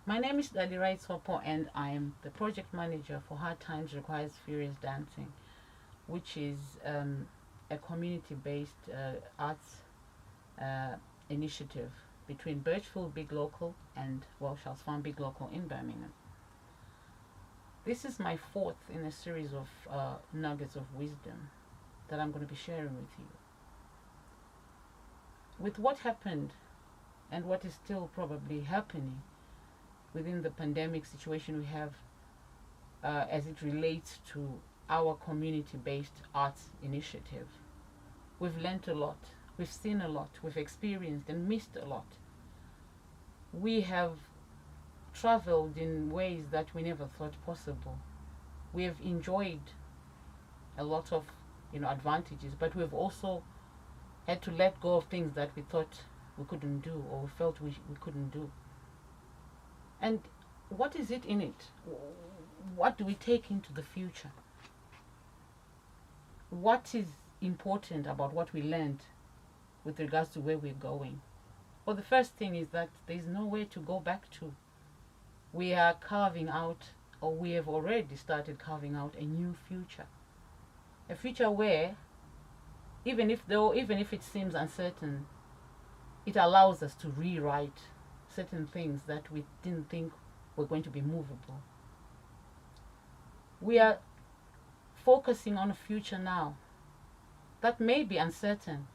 My name is Dadirai and I am the project manager for Hard Times Requires Furious Dancing, which is a community-based arts uh, initiative between Birchfield Big Local and Welshhouse Farm Big Local in Birmingham. This is my fourth in a series of nuggets of wisdom that I'm going to be sharing with you. With what happened and what is still probably happening within the pandemic situation we have as it relates to our community-based arts initiative, we've learnt a lot, we've seen a lot, we've experienced and missed a lot. We have traveled in ways that we never thought possible. We have enjoyed a lot of advantages, but we've also had to let go of things that we thought we couldn't do or we felt we couldn't do. And what is it in it? What do we take into the future? What is important about what we learned with regards to where we're going? Well, the first thing is that there's nowhere to go back to. We are carving out, or we have already started carving out, a new future. A future where, even if it seems uncertain, it allows us to rewrite certain things that we didn't think were going to be movable. We are focusing on a future now that may be uncertain,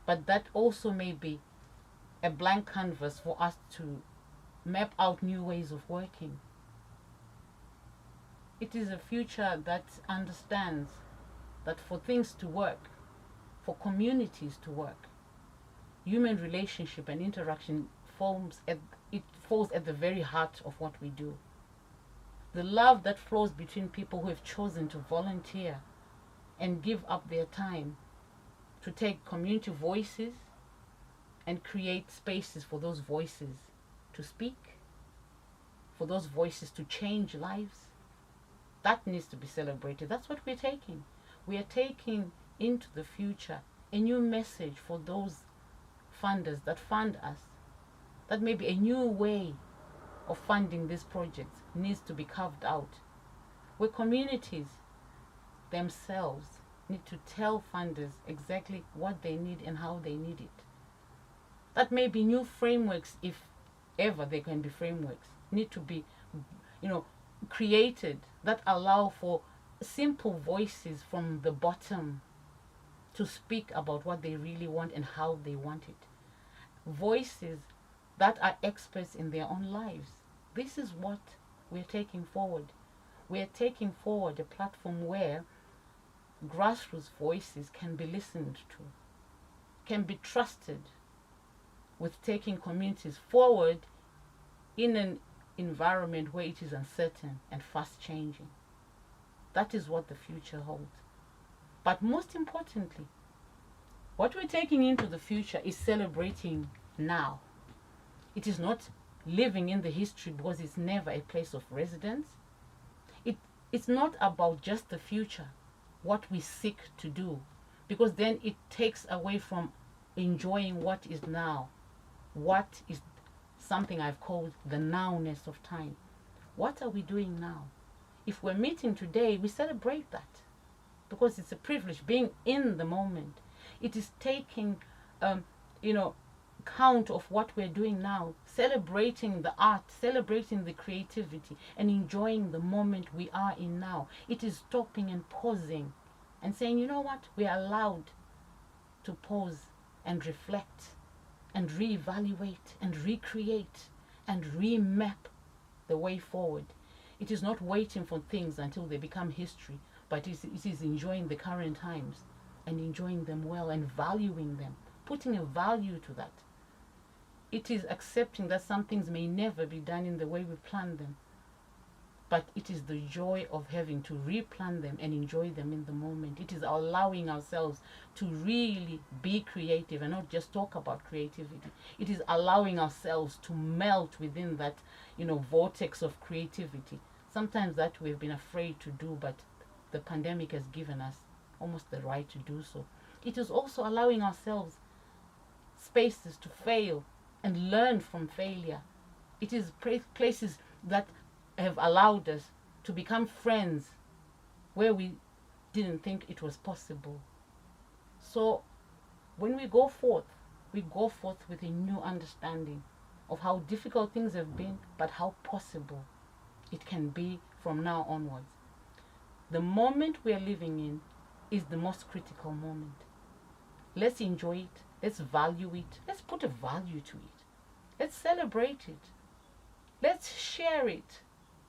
but that also may be a blank canvas for us to map out new ways of working. It is a future that understands that for things to work, for communities to work, human relationship and interaction falls at the very heart of what we do. The love that flows between people who have chosen to volunteer and give up their time to take community voices and create spaces for those voices to speak, for those voices to change lives, that needs to be celebrated. That's what we're taking. We are taking into the future a new message for those funders that fund us, that maybe a new way of funding these projects needs to be carved out, where communities themselves need to tell funders exactly what they need and how they need it. That may be new frameworks, if ever there can be frameworks, need to be created that allow for simple voices from the bottom to speak about what they really want and how they want it. Voices that are experts in their own lives. This is what we're taking forward. We're taking forward a platform where grassroots voices can be listened to, can be trusted with taking communities forward in an environment where it is uncertain and fast changing. That is what the future holds. But most importantly, what we're taking into the future is celebrating now. It is not living in the history because it's never a place of residence. It's not about just the future, what we seek to do, because then it takes away from enjoying what is now, what is something I've called the nowness of time. What are we doing now? If we're meeting today, we celebrate that because it's a privilege being in the moment. It is taking, count of what we're doing now, celebrating the art, celebrating the creativity, and enjoying the moment we are in now. It is stopping and pausing and saying, you know what, we are allowed to pause and reflect and reevaluate and recreate and remap the way forward. It is not waiting for things until they become history, but it is enjoying the current times and enjoying them well and valuing them, putting a value to that. It is accepting that some things may never be done in the way we plan them, but it is the joy of having to replan them and enjoy them in the moment. It is allowing ourselves to really be creative and not just talk about creativity. It is allowing ourselves to melt within that, vortex of creativity. Sometimes that we've been afraid to do, but the pandemic has given us almost the right to do so. It is also allowing ourselves spaces to fail and learn from failure It is places that have allowed us to become friends where we didn't think it was possible. So when we go forth with a new understanding of how difficult things have been, but how possible it can be from now onwards. The moment we are living in is the most critical moment. Let's enjoy it. Let's value it. Let's put a value to it. Let's celebrate it. Let's share it.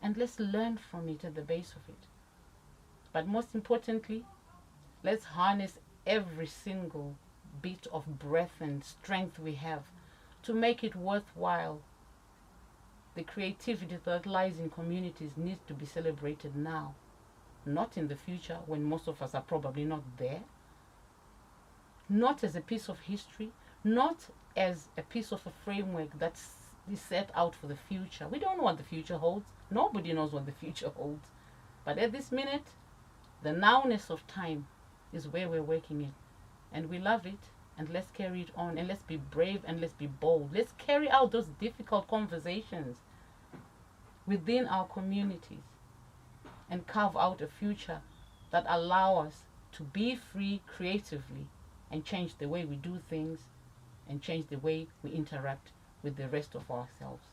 And let's learn from it at the base of it. But most importantly, let's harness every single bit of breath and strength we have to make it worthwhile. The creativity that lies in communities needs to be celebrated now, not in the future when most of us are probably not there. Not as a piece of history, not as a piece of a framework that is set out for the future. We don't know what the future holds. Nobody knows what the future holds. But at this minute, the nowness of time is where we're working in. And we love it. And let's carry it on. And let's be brave and let's be bold. Let's carry out those difficult conversations within our communities and carve out a future that allow us to be free creatively and change the way we do things and change the way we interact with the rest of ourselves.